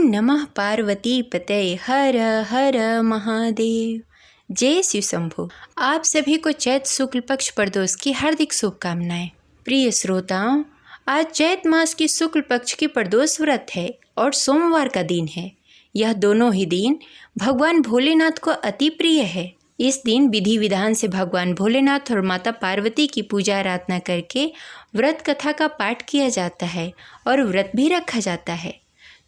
नमः पार्वती पतये हर हर महादेव। जय शिव शंभो। आप सभी को चैत शुक्ल पक्ष प्रदोष की हार्दिक शुभकामनाएं। प्रिय श्रोताओं, आज चैत मास की शुक्ल पक्ष की प्रदोष व्रत है और सोमवार का दिन है। यह दोनों ही दिन भगवान भोलेनाथ को अति प्रिय है। इस दिन विधि विधान से भगवान भोलेनाथ और माता पार्वती की पूजा आराधना करके व्रत कथा का पाठ किया जाता है और व्रत भी रखा जाता है।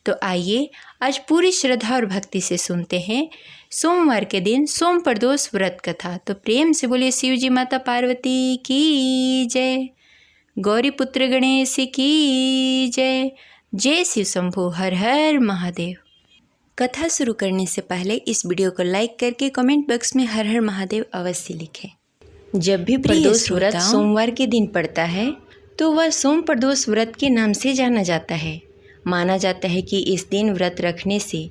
तो आइए आज पूरी श्रद्धा और भक्ति से सुनते हैं सोमवार के दिन सोम प्रदोष व्रत कथा। तो प्रेम से बोलिए शिव जी माता पार्वती की जय, गौरी पुत्र गणेश की जय। जय शिव शंभो। हर हर महादेव। कथा शुरू करने से पहले इस वीडियो को लाइक करके कमेंट बॉक्स में हर हर महादेव अवश्य लिखें। जब भी प्रदोष व्रत सोमवार के दिन पड़ता है तो वह सोम प्रदोष व्रत के नाम से जाना जाता है। माना जाता है कि इस दिन व्रत रखने से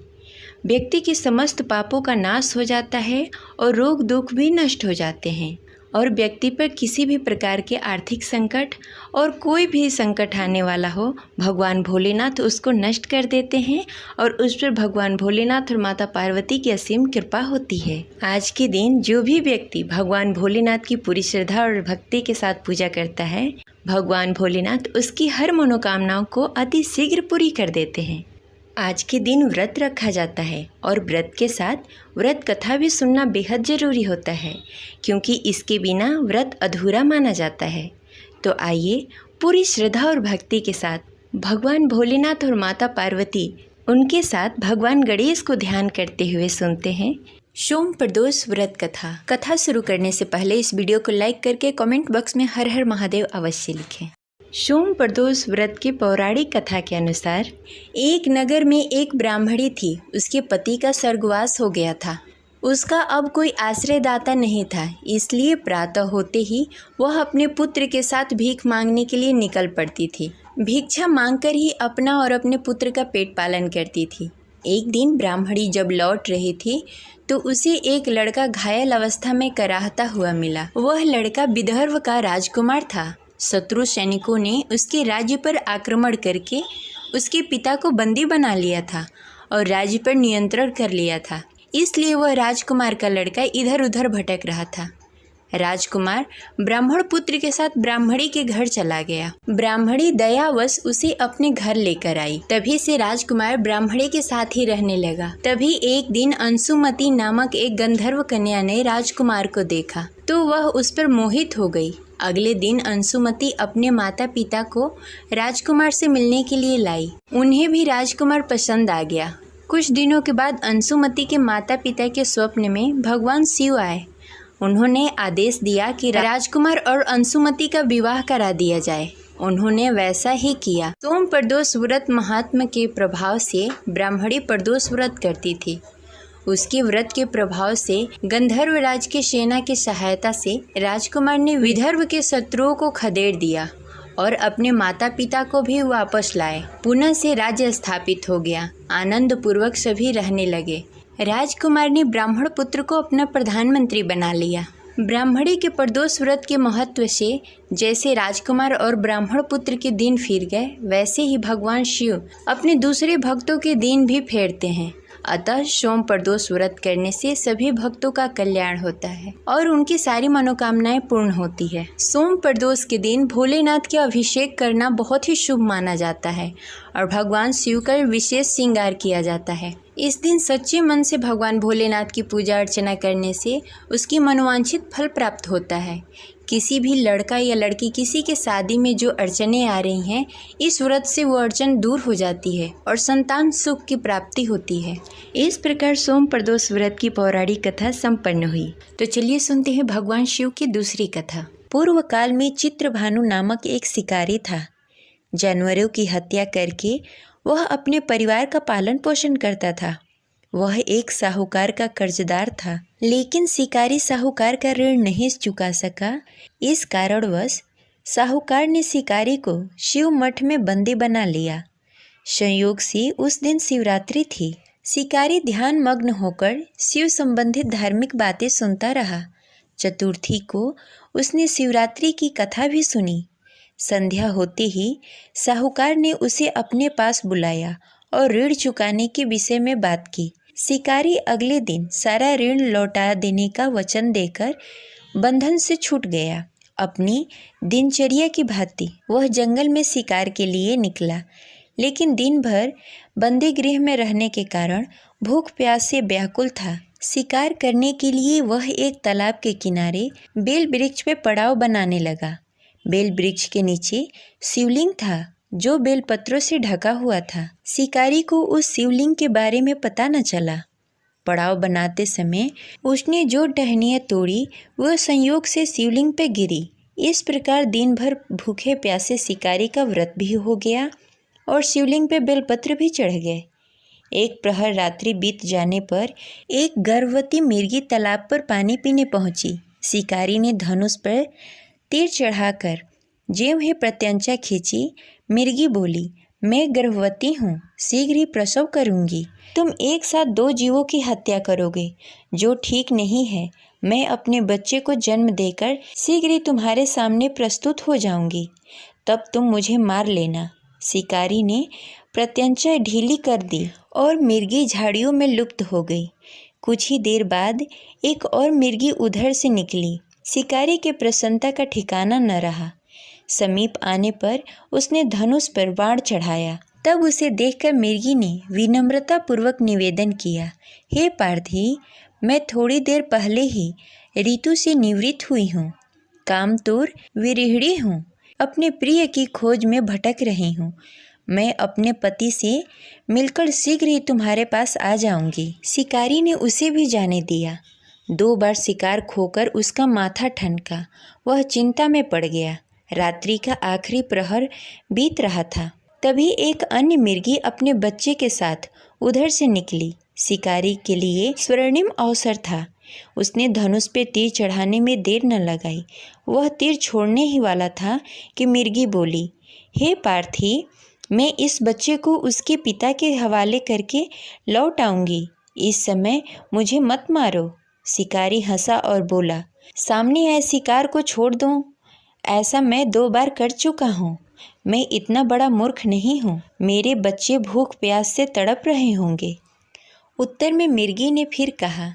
व्यक्ति के समस्त पापों का नाश हो जाता है और रोग दुख भी नष्ट हो जाते हैं और व्यक्ति पर किसी भी प्रकार के आर्थिक संकट और कोई भी संकट आने वाला हो, भगवान भोलेनाथ उसको नष्ट कर देते हैं और उस पर भगवान भोलेनाथ और माता पार्वती की असीम कृपा होती है। आज के दिन जो भी व्यक्ति भगवान भोलेनाथ की पूरी श्रद्धा और भक्ति के साथ पूजा करता है, भगवान भोलेनाथ उसकी हर मनोकामनाओं को अति शीघ्र पूरी कर देते हैं। आज के दिन व्रत रखा जाता है और व्रत के साथ व्रत कथा भी सुनना बेहद ज़रूरी होता है, क्योंकि इसके बिना व्रत अधूरा माना जाता है। तो आइए पूरी श्रद्धा और भक्ति के साथ भगवान भोलेनाथ और माता पार्वती उनके साथ भगवान गणेश को ध्यान करते हुए सुनते हैं सोम प्रदोष व्रत कथा। कथा शुरू करने से पहले इस वीडियो को लाइक करके कमेंट बॉक्स में हर हर महादेव अवश्य लिखें। सोम प्रदोष व्रत की पौराणिक कथा के अनुसार एक नगर में एक ब्राह्मणी थी। उसके पति का स्वर्गवास हो गया था। उसका अब कोई आश्रयदाता नहीं था, इसलिए प्रातः होते ही वह अपने पुत्र के साथ भीख मांगने के लिए निकल पड़ती थी। भिक्षा मांगकर ही अपना और अपने पुत्र का पेट पालन करती थी। एक दिन ब्राह्मणी जब लौट रही थी तो उसे एक लड़का घायल अवस्था में कराहता हुआ मिला। वह लड़का विदर्भ का राजकुमार था। शत्रु सैनिकों ने उसके राज्य पर आक्रमण करके उसके पिता को बंदी बना लिया था और राज्य पर नियंत्रण कर लिया था। इसलिए वह राजकुमार का लड़का इधर उधर भटक रहा था। राजकुमार ब्राह्मण पुत्र के साथ ब्राह्मणी के घर चला गया। ब्राह्मणी दयावश उसे अपने घर लेकर आई। तभी से राजकुमार ब्राह्मणी के साथ ही रहने लगा। तभी एक दिन अंशुमती नामक एक गंधर्व कन्या ने राजकुमार को देखा तो वह उस पर मोहित हो गई। अगले दिन अंशुमती अपने माता पिता को राजकुमार से मिलने के लिए लाई। उन्हें भी राजकुमार पसंद आ गया। कुछ दिनों के बाद अंशुमती के माता पिता के स्वप्न में भगवान शिव आए। उन्होंने आदेश दिया कि राजकुमार और अंशुमती का विवाह करा दिया जाए। उन्होंने वैसा ही किया। सोम प्रदोष व्रत महात्मा के प्रभाव से ब्राह्मणी प्रदोष व्रत करती थी। उसके व्रत के प्रभाव से गंधर्व राज की सेना की सहायता से राजकुमार ने विदर्भ के शत्रुओं को खदेड़ दिया और अपने माता पिता को भी वापस लाए। पुनः से राज्य स्थापित हो गया। आनंद पूर्वक सभी रहने लगे। राजकुमार ने ब्राह्मण पुत्र को अपना प्रधानमंत्री बना लिया। ब्राह्मणी के प्रदोष व्रत के महत्व से जैसे राजकुमार और ब्राह्मण पुत्र के दिन फिर गए, वैसे ही भगवान शिव अपने दूसरे भक्तों के दिन भी फेरते हैं। अतः सोम प्रदोष व्रत करने से सभी भक्तों का कल्याण होता है और उनकी सारी मनोकामनाएं पूर्ण होती है। सोम प्रदोष के दिन भोलेनाथ के अभिषेक करना बहुत ही शुभ माना जाता है और भगवान शिव का विशेष श्रृंगार किया जाता है। इस दिन सच्चे मन से भगवान भोलेनाथ की पूजा अर्चना करने से उसकी मनोवांछित फल प्राप्त होता है। किसी भी लड़का या लड़की किसी के शादी में जो अड़चनें आ रही हैं, इस व्रत से वो अड़चन दूर हो जाती है और संतान सुख की प्राप्ति होती है। इस प्रकार सोम प्रदोष व्रत की पौराणिक कथा संपन्न हुई। तो चलिए सुनते हैं भगवान शिव की दूसरी कथा। पूर्व काल में चित्रभानु नामक एक शिकारी था। जानवरों की हत्या करके वह अपने परिवार का पालन पोषण करता था। वह एक साहूकार का कर्जदार था, लेकिन शिकारी साहूकार का ऋण नहीं चुका सका। इस कारणवश साहूकार ने शिकारी को शिव मठ में बंदी बना लिया। संयोग से उस दिन शिवरात्रि थी। शिकारी ध्यान मग्न होकर शिव संबंधित धार्मिक बातें सुनता रहा। चतुर्थी को उसने शिवरात्रि की कथा भी सुनी। संध्या होते ही साहूकार ने उसे अपने पास बुलाया और ऋण चुकाने के विषय में बात की। शिकारी अगले दिन सारा ऋण लौटा देने का वचन देकर बंधन से छूट गया। अपनी दिनचर्या की भांति वह जंगल में शिकार के लिए निकला, लेकिन दिन भर बंदी गृह में रहने के कारण भूख प्यास से व्याकुल था। शिकार करने के लिए वह एक तालाब के किनारे बेल वृक्ष पे पड़ाव बनाने लगा। बेल वृक्ष के नीचे शिवलिंग था जो बेलपत्रों से ढका हुआ था। शिकारी को उस शिवलिंग के बारे में पता न चला। पड़ाव बनाते समय उसने जो टहनियाँ तोड़ी वह संयोग से शिवलिंग पे गिरी। इस प्रकार दिन भर भूखे प्यासे शिकारी का व्रत भी हो गया और शिवलिंग पे बेलपत्र भी चढ़ गए। एक प्रहर रात्रि बीत जाने पर एक गर्भवती मिर्गी तालाब पर पानी पीने पहुंची। शिकारी ने धनुष पर तीर चढ़ाकर ज्यों ही प्रत्यंचा खींची, मिर्गी बोली, मैं गर्भवती हूँ, शीघ्र ही प्रसव करूँगी। तुम एक साथ 2 जीवों की हत्या करोगे, जो ठीक नहीं है। मैं अपने बच्चे को जन्म देकर शीघ्र ही तुम्हारे सामने प्रस्तुत हो जाऊँगी, तब तुम मुझे मार लेना। शिकारी ने प्रत्यंचा ढीली कर दी और मिर्गी झाड़ियों में लुप्त हो गई। कुछ ही देर बाद एक और मिर्गी उधर से निकली। शिकारी के प्रसन्नता का ठिकाना न रहा। समीप आने पर उसने धनुष पर बाण चढ़ाया। तब उसे देखकर मिर्गी ने विनम्रता पूर्वक निवेदन किया, हे पार्थी, मैं थोड़ी देर पहले ही ऋतु से निवृत्त हुई हूँ। कामतुर विरहिणी हूँ, अपने प्रिय की खोज में भटक रही हूँ। मैं अपने पति से मिलकर शीघ्र ही तुम्हारे पास आ जाऊंगी। शिकारी ने उसे भी जाने दिया। 2 बार शिकार खोकर उसका माथा ठनका। वह चिंता में पड़ गया। रात्रि का आखिरी प्रहर बीत रहा था। तभी एक अन्य मिर्गी अपने बच्चे के साथ उधर से निकली। शिकारी के लिए स्वर्णिम अवसर था। उसने धनुष पे तीर चढ़ाने में देर न लगाई। वह तीर छोड़ने ही वाला था कि मिर्गी बोली, हे पार्थी, मैं इस बच्चे को उसके पिता के हवाले करके लौट आऊँगी। इस समय मुझे मत मारो। शिकारी हंसा और बोला, सामने आए शिकार को छोड़ दूँ? ऐसा मैं 2 बार कर चुका हूँ। मैं इतना बड़ा मूर्ख नहीं हूँ। मेरे बच्चे भूख प्यास से तड़प रहे होंगे। उत्तर में मिर्गी ने फिर कहा,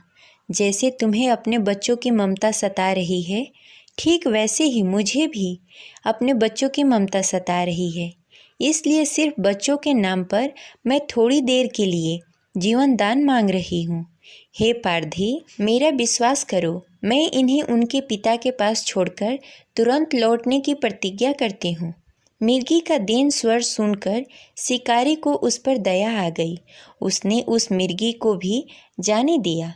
जैसे तुम्हें अपने बच्चों की ममता सता रही है, ठीक वैसे ही मुझे भी अपने बच्चों की ममता सता रही है। इसलिए सिर्फ बच्चों के नाम पर मैं थोड़ी देर के लिए जीवन दान मांग रही हूँ। हे पारधी, मेरा विश्वास करो, मैं इन्हें उनके पिता के पास छोड़कर तुरंत लौटने की प्रतिज्ञा करती हूँ। मिर्गी का दीन स्वर सुनकर शिकारी को उस पर दया आ गई। उसने उस मिर्गी को भी जाने दिया।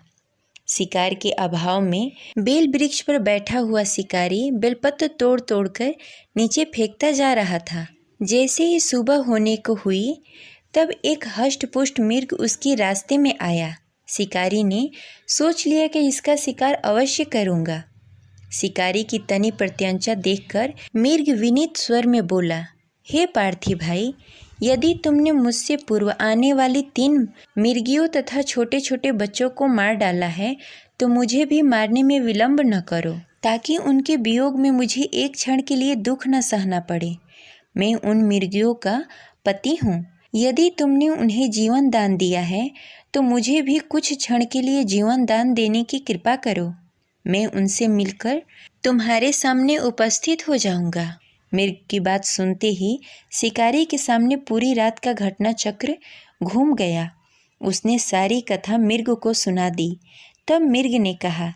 शिकार के अभाव में बेल वृक्ष पर बैठा हुआ शिकारी बेलपत्र तोड़ तोड़कर नीचे फेंकता जा रहा था। जैसे ही सुबह होने को हुई, तब एक हष्ट-पुष्ट मिर्ग उसके रास्ते में आया। शिकारी ने सोच लिया कि इसका शिकार अवश्य करूँगा। शिकारी की तनी प्रत्यंचा देखकर मिर्ग विनीत स्वर में बोला, हे पार्थी भाई, यदि तुमने मुझसे पूर्व आने वाली 3 मिर्गियों तथा छोटे छोटे बच्चों को मार डाला है, तो मुझे भी मारने में विलंब न करो, ताकि उनके वियोग में मुझे एक क्षण के लिए दुख न सहना पड़े। मैं उन मिर्गियों का पति हूँ। यदि तुमने उन्हें जीवन दान दिया है, तो मुझे भी कुछ क्षण के लिए जीवन दान देने की कृपा करो। मैं उनसे मिलकर तुम्हारे सामने उपस्थित हो जाऊंगा। मिर्ग की बात सुनते ही शिकारी के सामने पूरी रात का घटना चक्र घूम गया। उसने सारी कथा मिर्ग को सुना दी। तब मिर्ग ने कहा,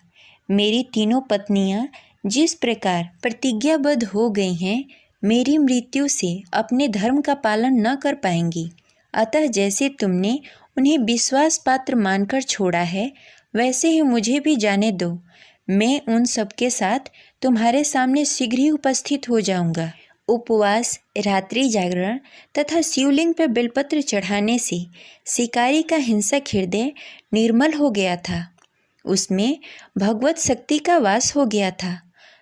मेरी 3 पत्नियां जिस प्रकार प्रतिज्ञाबद्ध हो गई हैं, मेरी मृत्यु से अपने धर्म का पालन न कर पाएंगी। अतः जैसे तुमने उन्हें विश्वास पात्र मानकर छोड़ा है, वैसे ही मुझे भी जाने दो। मैं उन सबके साथ तुम्हारे सामने शीघ्र ही उपस्थित हो जाऊंगा। उपवास, रात्रि जागरण तथा शिवलिंग पर बेलपत्र चढ़ाने से शिकारी का हिंसक हृदय निर्मल हो गया था। उसमें भगवत शक्ति का वास हो गया था।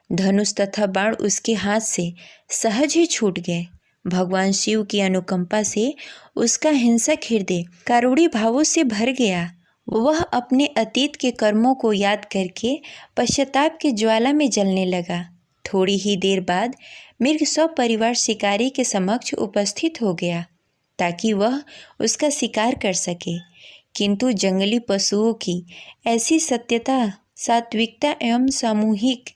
धनुष तथा बाण उसके हाथ से सहज ही छूट गए। भगवान शिव की अनुकंपा से उसका हिंसक हृदय कारुणी भावों से भर गया। वह अपने अतीत के कर्मों को याद करके पश्चाताप की ज्वाला में जलने लगा। थोड़ी ही देर बाद मिर्ग सपरिवार शिकारी के समक्ष उपस्थित हो गया। ताकि वह उसका शिकार कर सके। किंतु जंगली पशुओं की ऐसी सत्यता, सात्विकता एवं सामूहिक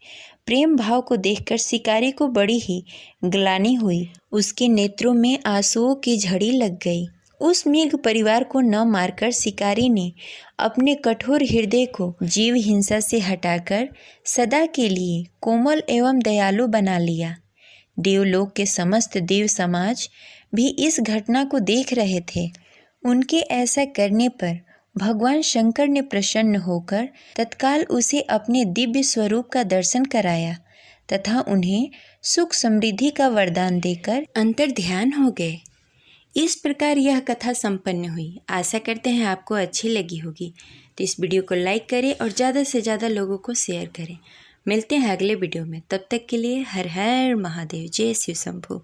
प्रेम भाव को देखकर शिकारी को बड़ी ही ग्लानि हुई। उसके नेत्रों में आंसुओं की झड़ी लग गई। उस मृग परिवार को न मारकर शिकारी ने अपने कठोर हृदय को जीव हिंसा से हटाकर सदा के लिए कोमल एवं दयालु बना लिया। देवलोक के समस्त देव समाज भी इस घटना को देख रहे थे। उनके ऐसा करने पर भगवान शंकर ने प्रसन्न होकर तत्काल उसे अपने दिव्य स्वरूप का दर्शन कराया तथा उन्हें सुख समृद्धि का वरदान देकर अंतर्ध्यान हो गए। इस प्रकार यह कथा संपन्न हुई। आशा करते हैं आपको अच्छी लगी होगी। तो इस वीडियो को लाइक करें और ज़्यादा से ज़्यादा लोगों को शेयर करें। मिलते हैं अगले वीडियो में। तब तक के लिए हर हर महादेव। जय शिव शंभू।